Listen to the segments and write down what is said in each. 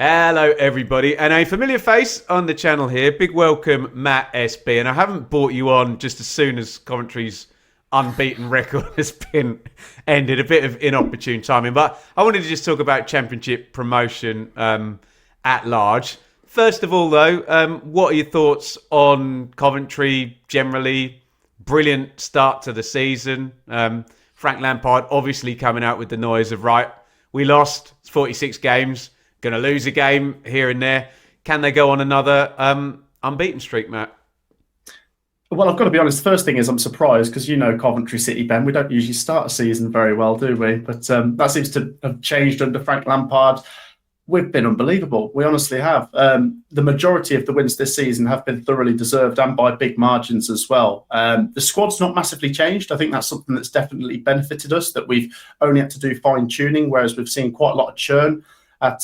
Hello, everybody, and a familiar face on the channel here. Big welcome, Matt SB. And I haven't brought you on just as soon as Coventry's unbeaten record has been ended. A bit of inopportune timing, but I wanted to just talk about Championship promotion at large. First of all, though, what are your thoughts on Coventry generally? Brilliant start to the season. Frank Lampard obviously coming out with the noise of, right, we lost 46 games. Going to lose a game here and there. Can they go on another unbeaten streak, Matt? Well, I've got to be honest. The first thing is I'm surprised because you know Coventry City, Ben. We don't usually start a season very well, do we? But that seems to have changed under Frank Lampard. We've been unbelievable. We honestly have. The majority of the wins this season have been thoroughly deserved and by big margins as well. The squad's not massively changed. I think that's something that's definitely benefited us, that we've only had to do fine-tuning, whereas we've seen quite a lot of churn at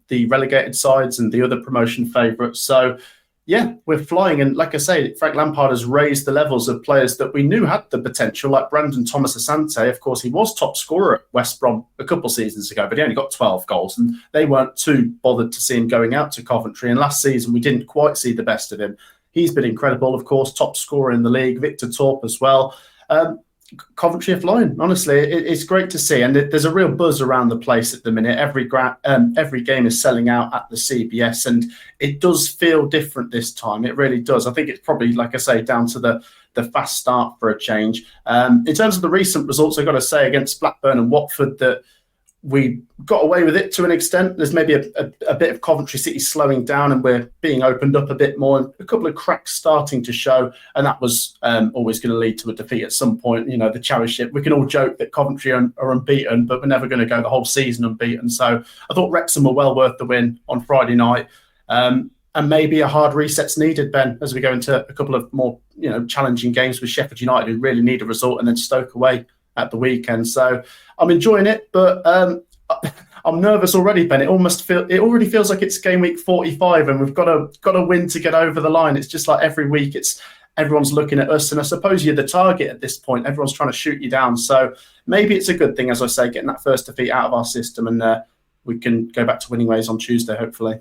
the relegated sides and the other promotion favourites. So, yeah, we're flying. And like I say, Frank Lampard has raised the levels of players that we knew had the potential, like Brandon Thomas-Asante. Of course, he was top scorer at West Brom a couple of seasons ago, but he only got 12 goals. And they weren't too bothered to see him going out to Coventry. And last season, we didn't quite see the best of him. He's been incredible, of course, top scorer in the league. Victor Torp as well. Coventry are flying. Honestly, it's great to see, and there's a real buzz around the place at the minute. Every game is selling out at the CBS, and it does feel different this time. It really does. I think it's probably, like I say, down to the fast start for a change. In terms of the recent results, I've got to say against Blackburn and Watford that we got away with it to an extent. There's maybe a bit of Coventry City slowing down and we're being opened up a bit more, and a couple of cracks starting to show, and that was always going to lead to a defeat at some point. You know, the Championship, we can all joke that Coventry are unbeaten, but we're never going to go the whole season unbeaten. So I thought Wrexham were well worth the win on Friday night. And maybe a hard reset's needed, Ben, as we go into a couple of more challenging games with Sheffield United, who really need a result, and then Stoke away at the weekend. So I'm enjoying it, but I'm nervous already, Ben. It already feels like it's game week 45 and we've got to win to get over the line. It's just like every week everyone's looking at us, and I suppose you're the target at this point. Everyone's trying to shoot you down. So maybe it's a good thing, as I say, getting that first defeat out of our system, and we can go back to winning ways on Tuesday, hopefully.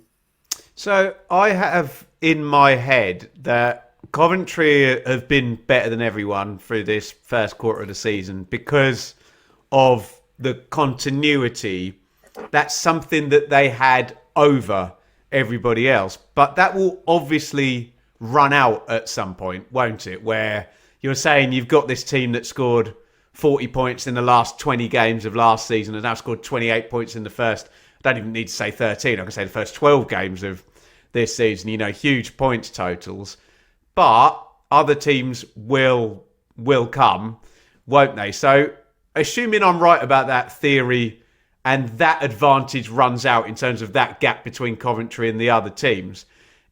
So I have in my head that Coventry have been better than everyone through this first quarter of the season because of the continuity. That's something that they had over everybody else. But that will obviously run out at some point, won't it? Where you're saying you've got this team that scored 40 points in the last 20 games of last season and now scored 28 points in the first, I don't even need to say 13, I can say the first 12 games of this season, huge points totals. But other teams will come, won't they? So assuming I'm right about that theory and that advantage runs out in terms of that gap between Coventry and the other teams,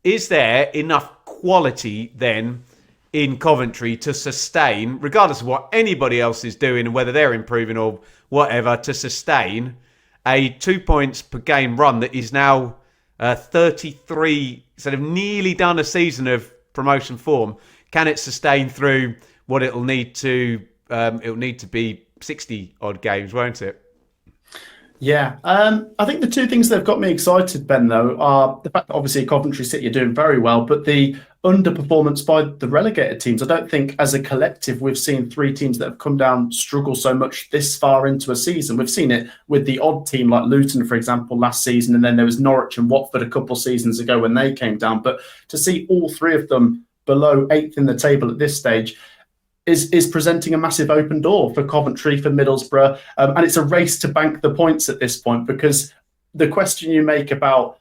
is there enough quality then in Coventry to sustain, regardless of what anybody else is doing and whether they're improving or whatever, to sustain a 2 points per game run that is now 33, sort of nearly done a season of promotion form? Can it sustain through what it'll need to be 60 odd games, won't it? Yeah, I think the two things that have got me excited, Ben, though, are the fact that obviously Coventry City are doing very well, but the underperformance by the relegated teams. I don't think as a collective we've seen three teams that have come down struggle so much this far into a season. We've seen it with the odd team like Luton, for example, last season, and then there was Norwich and Watford a couple of seasons ago when they came down. But to see all three of them below eighth in the table at this stage is presenting a massive open door for Coventry, for Middlesbrough. And it's a race to bank the points at this point, because the question you make about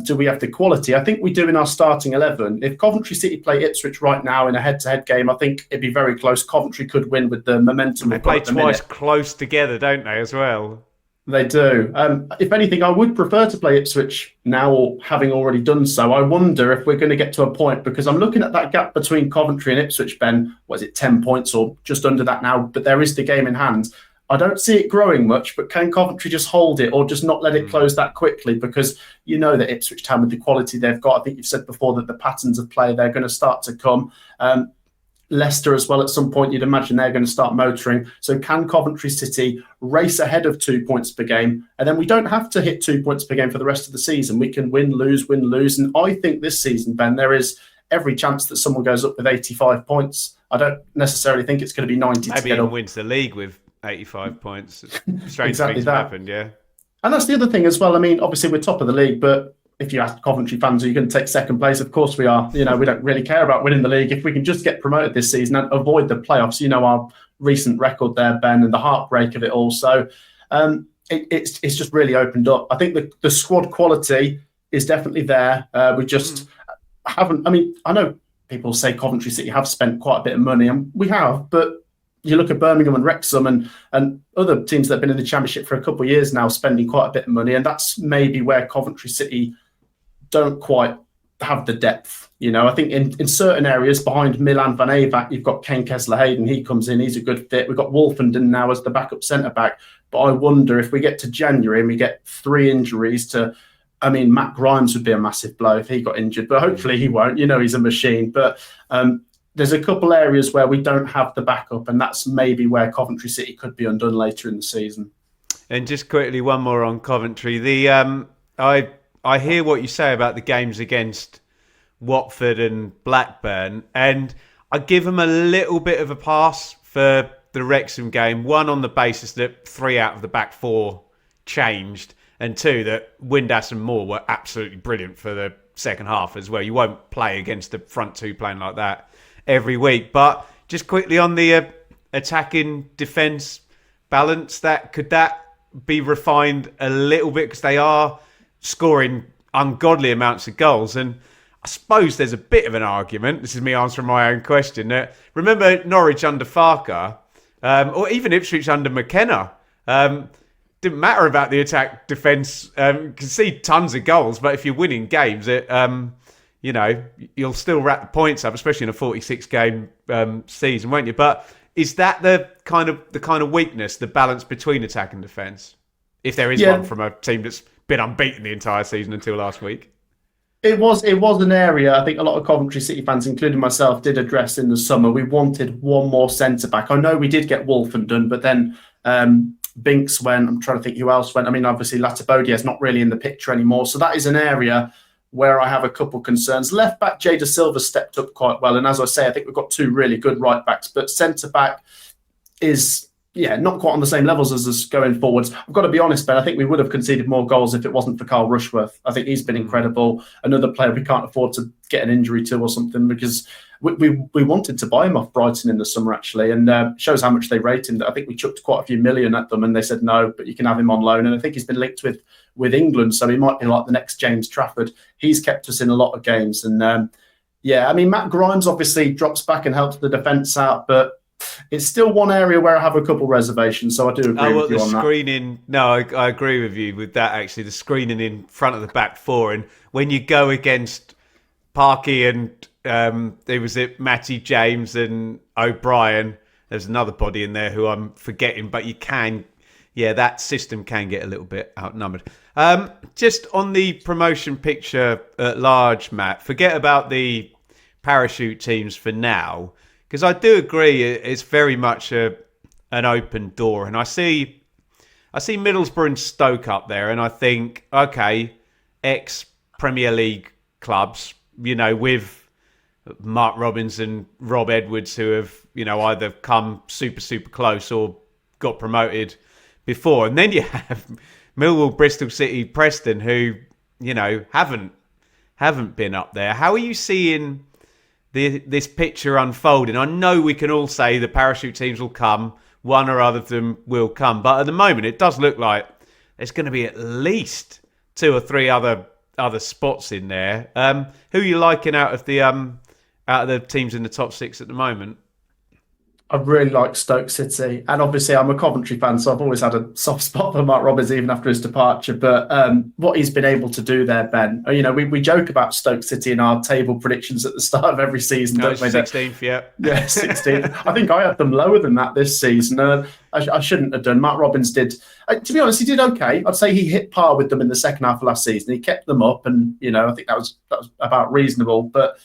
do we have the quality? I think we do in our starting 11. If Coventry City play Ipswich right now in a head-to-head game, I think it'd be very close. Coventry could win with the momentum. They play twice close together, don't they, as well? They do. If anything, I would prefer to play Ipswich now, or having already done so. I wonder if we're going to get to a point, because I'm looking at that gap between Coventry and Ipswich, Ben. Was it 10 points or just under that now? But there is the game in hand. I don't see it growing much, but can Coventry just hold it or just not let it close that quickly? Because you know that Ipswich Town, with the quality they've got, I think you've said before that the patterns of play, they're going to start to come. Leicester as well at some point, you'd imagine they're going to start motoring. So can Coventry City race ahead of 2 points per game? And then we don't have to hit 2 points per game for the rest of the season. We can win, lose, win, lose. And I think this season, Ben, there is every chance that someone goes up with 85 points. I don't necessarily think it's going to be 90 Maybe to get even up. wins the league with 85 points. Strange Exactly things that. have happened, yeah. And that's the other thing as well. I mean, obviously we're top of the league, but if you ask Coventry fans, are you going to take second place? Of course we are. We don't really care about winning the league. If we can just get promoted this season and avoid the playoffs, our recent record there, Ben, and the heartbreak of it all. So it's just really opened up. I think the squad quality is definitely there. We just haven't. I mean, I know people say Coventry City have spent quite a bit of money, and we have, but you look at Birmingham and Wrexham and other teams that have been in the Championship for a couple of years now spending quite a bit of money, and that's maybe where Coventry City don't quite have the depth. I think in certain areas behind Milan Van Avac, you've got Ken Kessler-Hayden. He comes in, he's a good fit. We've got Wolfenden now as the backup centre-back. But I wonder if we get to January and we get 3 injuries Matt Grimes would be a massive blow if he got injured, but hopefully he won't. He's a machine. But there's a couple areas where we don't have the backup, and that's maybe where Coventry City could be undone later in the season. And just quickly, one more on Coventry. I hear what you say about the games against Watford and Blackburn, and I give them a little bit of a pass for the Wrexham game. One, on the basis that 3 out of the back 4 changed, and 2, that Windass and Moore were absolutely brilliant for the second half as well. You won't play against the front 2 playing like that every week. But just quickly on the attacking defence balance, could that be refined a little bit, because they are scoring ungodly amounts of goals? And I suppose there's a bit of an argument, this is me answering my own question, that remember Norwich under Farker, or even Ipswich under McKenna, didn't matter about the attack defence, you can see tons of goals, but if you're winning games, you'll still rack the points up, especially in a 46 game season, won't you? But is that the kind of weakness, the balance between attack and defence, if there is one from a team that's been unbeaten the entire season until last week? It was an area I think a lot of Coventry City fans, including myself, did address in the summer. We wanted one more centre-back. I know we did get Wolfenden, but then Binks went. I'm trying to think who else went. I mean, obviously Latibodia is not really in the picture anymore. So that is an area where I have a couple concerns. Left back, Jay Da Silva stepped up quite well. And as I say, I think we've got 2 really good right backs, but centre-back is not quite on the same levels as us going forwards. I've got to be honest, Ben, I think we would have conceded more goals if it wasn't for Carl Rushworth. I think he's been incredible. Another player we can't afford to get an injury to or something, because we wanted to buy him off Brighton in the summer, actually, and shows how much they rate him. I think we chucked quite a few million at them and they said no, but you can have him on loan. And I think he's been linked with England, so he might be like the next James Trafford. He's kept us in a lot of games. And Matt Grimes obviously drops back and helps the defence out, but it's still one area where I have a couple reservations, so I do agree with you on that. Screening, no, I agree with you with that, actually. The screening in front of the back 4, and when you go against Parky and Matty James and O'Brien, there's another body in there who I'm forgetting, but that system can get a little bit outnumbered. Just on the promotion picture at large, Matt, forget about the parachute teams for now, because I do agree it's very much an open door. And I see Middlesbrough and Stoke up there, and I think, okay, ex-Premier League clubs, with Mark Robbins and Rob Edwards, who have, either come super, super close or got promoted before. And then you have Millwall, Bristol City, Preston, who, haven't been up there. How are you seeing this picture unfolding? I know we can all say the parachute teams will come, one or other of them will come, but at the moment it does look like there's going to be at least 2 or 3 other spots in there. Who are you liking out of the teams in the top 6 at the moment? I really like Stoke City, and obviously I'm a Coventry fan, so I've always had a soft spot for Mark Robbins even after his departure. But what he's been able to do there, Ben, we joke about Stoke City in our table predictions at the start of every season, don't we? 16th, yeah. Yeah, 16th. I think I had them lower than that this season. I shouldn't have done. Mark Robbins did. To be honest, he did okay. I'd say he hit par with them in the second half of last season. He kept them up, and I think that was about reasonable. But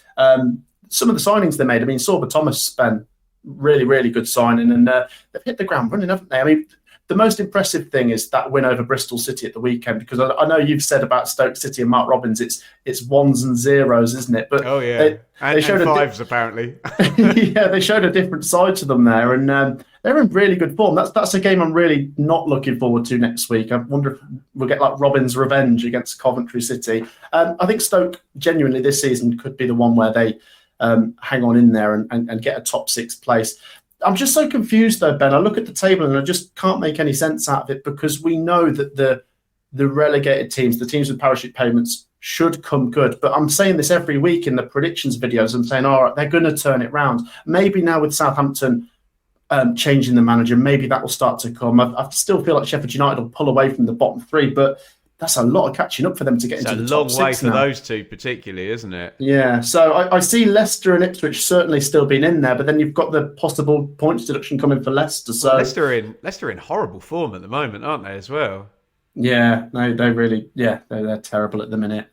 some of the signings they made. I mean, Sorba Thomas, Ben, really, really good signing, and they've hit the ground running, haven't they? I mean, the most impressive thing is that win over Bristol City at the weekend, because I know you've said about Stoke City and Mark Robbins, it's ones and zeros, isn't it? But Oh yeah, they showed and fives apparently. yeah, they showed a different side to them there, and they're in really good form. That's a game I'm really not looking forward to next week. I wonder if we'll get like Robin's revenge against Coventry City. I think Stoke genuinely this season could be the one where they hang on in there and get a top 6 place. I'm just so confused though, Ben. I look at the table and I just can't make any sense out of it, because we know that the relegated teams, the teams with parachute payments, should come good. But I'm saying this every week in the predictions videos. I'm saying, all right, they're going to turn it round. Maybe now with Southampton changing the manager, maybe that will start to come. I still feel like Sheffield United will pull away from the bottom 3, but that's a lot of catching up for them to get into the top 6 now. It's a long way for those two particularly, isn't it? Yeah, so I see Leicester and Ipswich certainly still being in there, but then you've got the possible points deduction coming for Leicester. So well, Leicester in horrible form at the moment, aren't they, as well? Yeah, no, they really, they're terrible at the minute.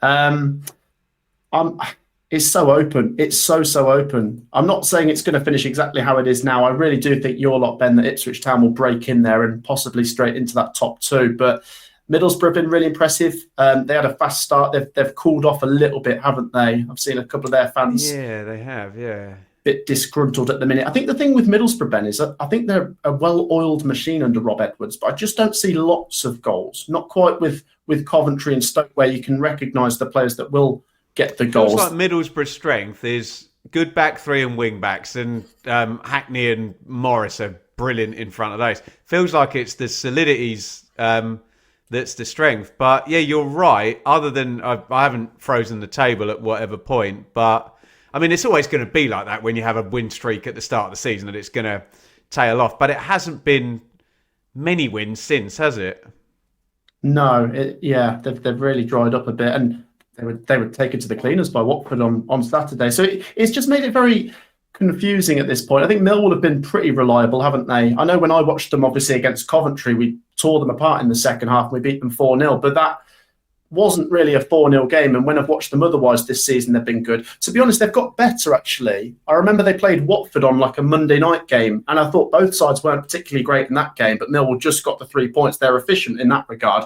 It's so open. It's so open. I'm not saying it's going to finish exactly how it is now. I really do think your lot, Ben, that Ipswich Town will break in there and possibly straight into that top 2. But Middlesbrough have been really impressive. They had a fast start. They've cooled off a little bit, haven't they? I've seen a couple of their fans. Yeah, they have. Yeah, bit disgruntled at the minute. I think the thing with Middlesbrough, Ben, is I think they're a well-oiled machine under Rob Edwards, but I just don't see lots of goals. Not quite with Coventry and Stoke, where you can recognise the players that will get the goals. Feels like Middlesbrough's strength is good back 3 and wing backs, and Hackney and Morris are brilliant in front of those. Feels like it's the solidities that's the strength. But yeah, you're right. Other than I haven't frozen the table at whatever point, but I mean, it's always going to be like that when you have a win streak at the start of the season, that it's going to tail off. But it hasn't been many wins since, has it? No, they've really dried up a bit, and they were taken to the cleaners by Watford on Saturday. So it's just made it very confusing at this point. I think Millwall have been pretty reliable, haven't they? I know when I watched them, obviously, against Coventry, we tore them apart in the second half and we beat them 4-0. But that wasn't really a 4-0 game, and when I've watched them otherwise this season, they've been good. To be honest, they've got better, actually. I remember they played Watford on like a Monday night game, and I thought both sides weren't particularly great in that game, but Millwall just got the 3 points. They're efficient in that regard.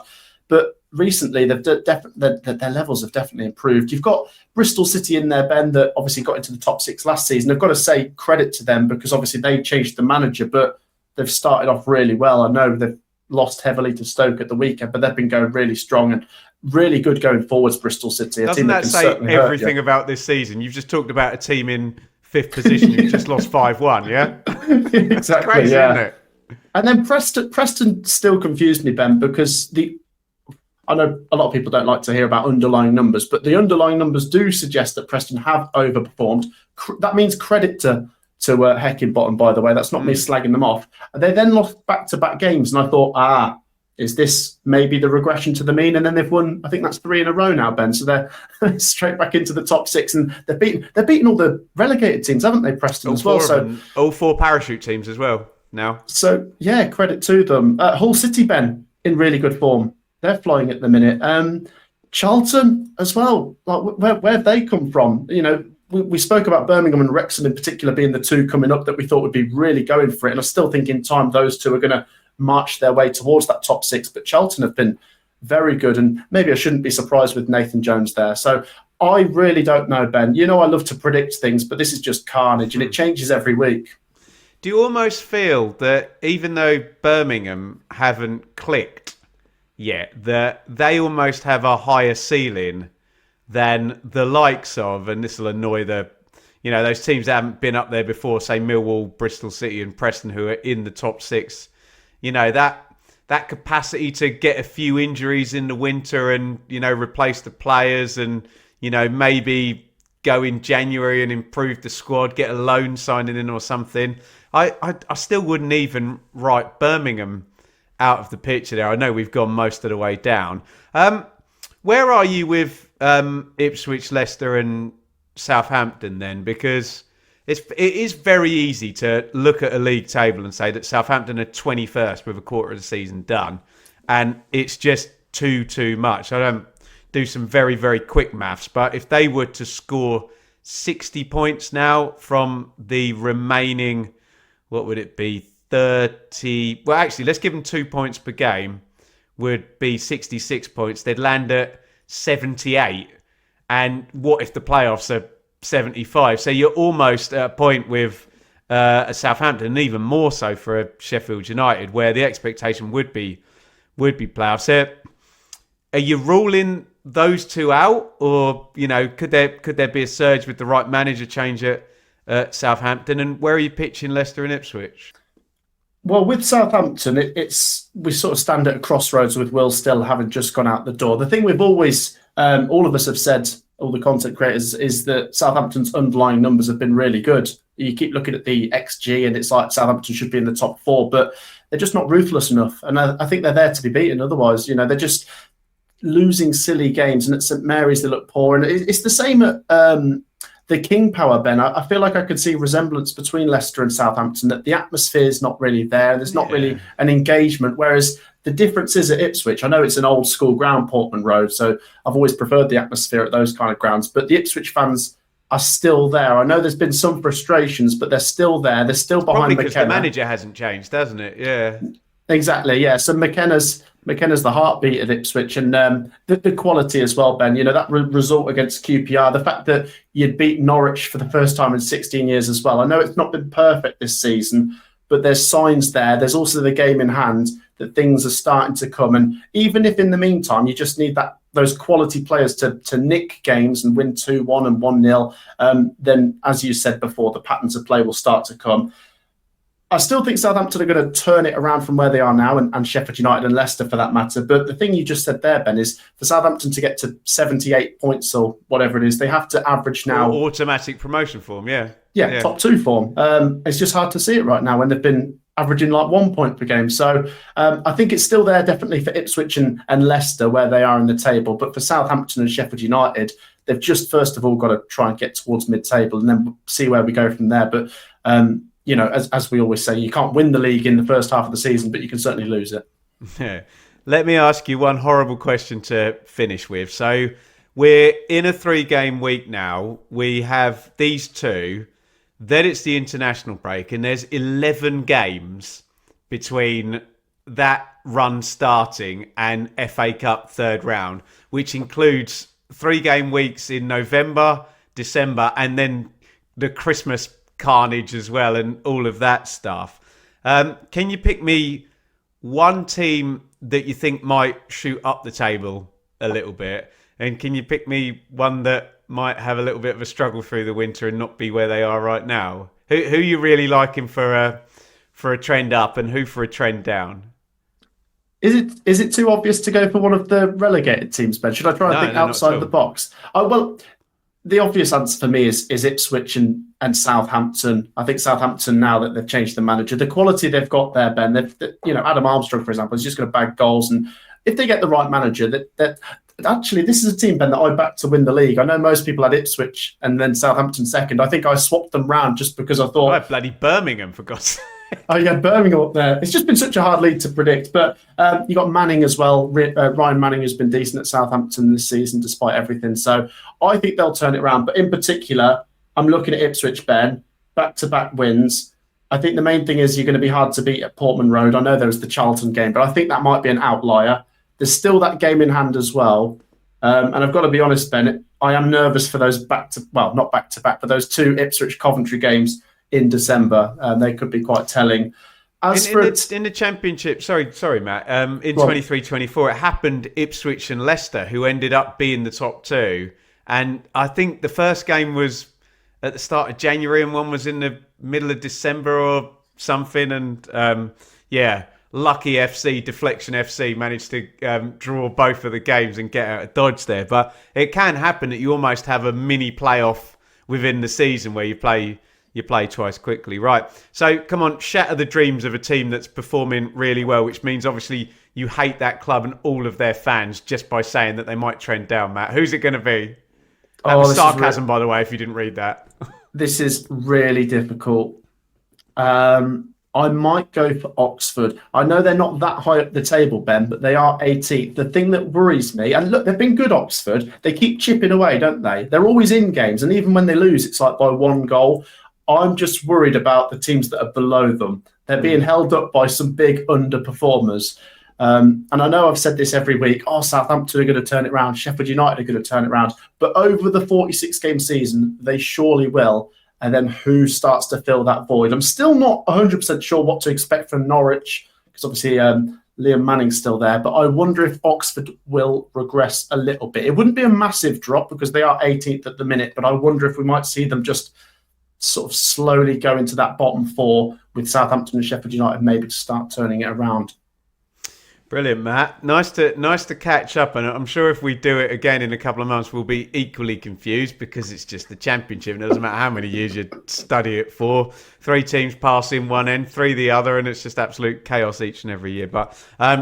But recently, their levels have definitely improved. You've got Bristol City in there, Ben, that obviously got into the top 6 last season. I've got to say credit to them, because obviously they changed the manager, but they've started off really well. I know they've lost heavily to Stoke at the weekend, but they've been going really strong and really good going forwards, Bristol City. Doesn't that say everything about this season? You've just talked about a team in 5th position who just lost 5-1, yeah? Exactly, crazy, isn't it? And then Preston still confused me, Ben, because I know a lot of people don't like to hear about underlying numbers, but the underlying numbers do suggest that Preston have overperformed. That means credit to Heckingbottom, by the way. That's not me slagging them off. They then lost back-to-back games, and I thought, is this maybe the regression to the mean? And then they've won, I think that's 3 in a row now, Ben. So they're straight back into the top 6, and they've beaten all the relegated teams, haven't they, Preston, as well? So all 4 parachute teams as well now. So yeah, credit to them. Hull City, Ben, in really good form. They're flying at the minute. Charlton as well. Like, where have they come from? You know, we spoke about Birmingham and Wrexham in particular being the 2 coming up that we thought would be really going for it. And I still think in time those 2 are going to march their way towards that top 6. But Charlton have been very good. And maybe I shouldn't be surprised with Nathan Jones there. So I really don't know, Ben. You know, I love to predict things, but this is just carnage and it changes every week. Do you almost feel that even though Birmingham haven't clicked yet, that they almost have a higher ceiling than the likes of, and this will annoy those teams that haven't been up there before, say Millwall, Bristol City and Preston, who are in the top 6, you know, that capacity to get a few injuries in the winter and, you know, replace the players and, you know, maybe go in January and improve the squad, get a loan signing in or something. I still wouldn't even write Birmingham out of the picture there. I know we've gone most of the way down. Where are you with Ipswich, Leicester and Southampton then? Because it is very easy to look at a league table and say that Southampton are 21st with a quarter of the season done, and it's just too much. I don't do some very, very quick maths, but if they were to score 60 points now from the remaining, what would it be, 30? Well, actually, let's give them 2 points per game, would be 66 points. They'd land at 78. And what if the playoffs are 75? So you're almost at a point with a Southampton, and even more so for a Sheffield United, where the expectation would be playoffs. So are you ruling those two out, or could there be a surge with the right manager change at Southampton? And where are you pitching Leicester and Ipswich? Well, with Southampton, it's we sort of stand at a crossroads with Will Still having just gone out the door. The thing we've always, all of us have said, all the content creators, is that Southampton's underlying numbers have been really good. You keep looking at the XG and it's like Southampton should be in the top 4, but they're just not ruthless enough. And I think they're there to be beaten. Otherwise, they're just losing silly games. And at St Mary's, they look poor. And it's the same at the King Power, Ben. I feel like I could see resemblance between Leicester and Southampton, that the atmosphere is not really there. There's not really an engagement. Whereas the difference is at Ipswich, I know it's an old school ground, Portman Road, so I've always preferred the atmosphere at those kind of grounds. But the Ipswich fans are still there. I know there's been some frustrations, but they're still there. They're still behind Probably because McKenna. the manager hasn't changed, hasn't it? Yeah. Exactly, yeah. So McKenna's the heartbeat at Ipswich, and the quality as well, Ben. That result against QPR, the fact that you'd beat Norwich for the first time in 16 years as well. I know it's not been perfect this season, but there's signs there. There's also the game in hand that things are starting to come. And even if in the meantime you just need those quality players to nick games and win 2-1 and 1-0, then, as you said before, the patterns of play will start to come. I still think Southampton are going to turn it around from where they are now, and Sheffield United and Leicester for that matter. But the thing you just said there, Ben, is for Southampton to get to 78 points or whatever it is, they have to average now. Automatic promotion form, yeah. Yeah, top 2 form. It's just hard to see it right now when they've been averaging like 1 point per game. So I think it's still there definitely for Ipswich and Leicester where they are in the table. But for Southampton and Sheffield United, they've just first of all got to try and get towards mid-table and then see where we go from there. But as we always say, you can't win the league in the first half of the season, but you can certainly lose it. Yeah. Let me ask you one horrible question to finish with. So we're in a 3-game week now. We have these two. Then it's the international break, and there's 11 games between that run starting and FA Cup third round, which includes 3-game weeks in November, December, and then the Christmas carnage as well, and all of that stuff. Can you pick me one team that you think might shoot up the table a little bit, and can you pick me one that might have a little bit of a struggle through the winter and not be where they are right now? Who you really liking for a trend up, and who for a trend down? Is it too obvious to go for one of the relegated teams, Ben? Should I try and think outside the box? Well, the obvious answer for me is Ipswich and Southampton. I think Southampton, now that they've changed the manager, the quality they've got there, Ben. Adam Armstrong, for example, is just going to bag goals, and if they get the right manager, that actually, this is a team, Ben, that I backed to win the league. I know most people had Ipswich and then Southampton second. I think I swapped them round just because I thought... Oh, bloody Birmingham, for God's sake. Oh, yeah, Birmingham up there. It's just been such a hard league to predict. But you got Manning as well. Ryan Manning has been decent at Southampton this season, despite everything. So I think they'll turn it around. But in particular, I'm looking at Ipswich, Ben. Back-to-back wins. I think the main thing is you're going to be hard to beat at Portman Road. I know there was the Charlton game, but I think that might be an outlier. There's still that game in hand as well. And I've got to be honest, Ben, I am nervous for those not back-to-back, but those 2 Ipswich-Coventry games in December. They could be quite telling. In the Championship, sorry, Matt, in 23-24, it happened Ipswich and Leicester, who ended up being the top 2. And I think the first game was at the start of January and one was in the middle of December or something. And Lucky FC, Deflection FC managed to draw both of the games and get out of Dodge there. But it can happen that you almost have a mini playoff within the season where you play twice quickly. Right. So come on, shatter the dreams of a team that's performing really well, which means obviously you hate that club and all of their fans just by saying that they might trend down, Matt. Who's it going to be? That was sarcasm, by the way, if you didn't read that. This is really difficult. I might go for Oxford. I know they're not that high up the table, Ben, but they are 18th. The thing that worries me, and look, they've been good, Oxford. They keep chipping away, don't they? They're always in games, and even when they lose, it's like by one goal. I'm just worried about the teams that are below them. They're being held up by some big underperformers. And I know I've said this every week. Oh, Southampton are going to turn it around. Sheffield United are going to turn it around. But over the 46-game season, they surely will. And then who starts to fill that void? I'm still not 100% sure what to expect from Norwich, because obviously Liam Manning's still there. But I wonder if Oxford will regress a little bit. It wouldn't be a massive drop because they are 18th at the minute, but I wonder if we might see them just sort of slowly go into that bottom four with Southampton and Sheffield United maybe to start turning it around. Brilliant, Matt. Nice to catch up, and I'm sure if we do it again in a couple of months, we'll be equally confused because it's just the Championship. It doesn't matter how many years you study it for. 3 teams passing one end, 3 the other, and it's just absolute chaos each and every year. But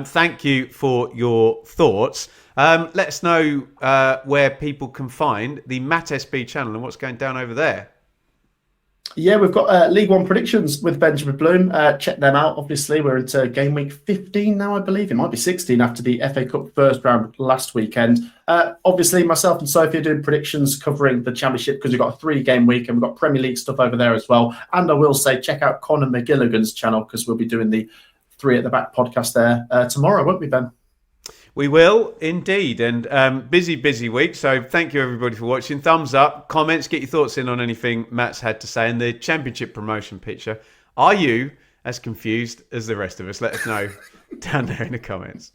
thank you for your thoughts. Let us know where people can find the Matt SB channel and what's going down over there. Yeah, we've got League One predictions with Benjamin Bloom. Check them out. Obviously, we're into game week 15 now, I believe. It might be 16 after the FA Cup first round last weekend. Obviously, myself and Sophie are doing predictions covering the Championship because we've got a 3-game week and we've got Premier League stuff over there as well. And I will say, check out Conor McGilligan's channel because we'll be doing the 3 at the Back podcast there tomorrow, won't we, Ben? We will indeed, and busy week. So thank you everybody for watching. Thumbs up, comments, get your thoughts in on anything Matt's had to say. And the Championship promotion picture, are you as confused as the rest of us? Let us know down there in the comments.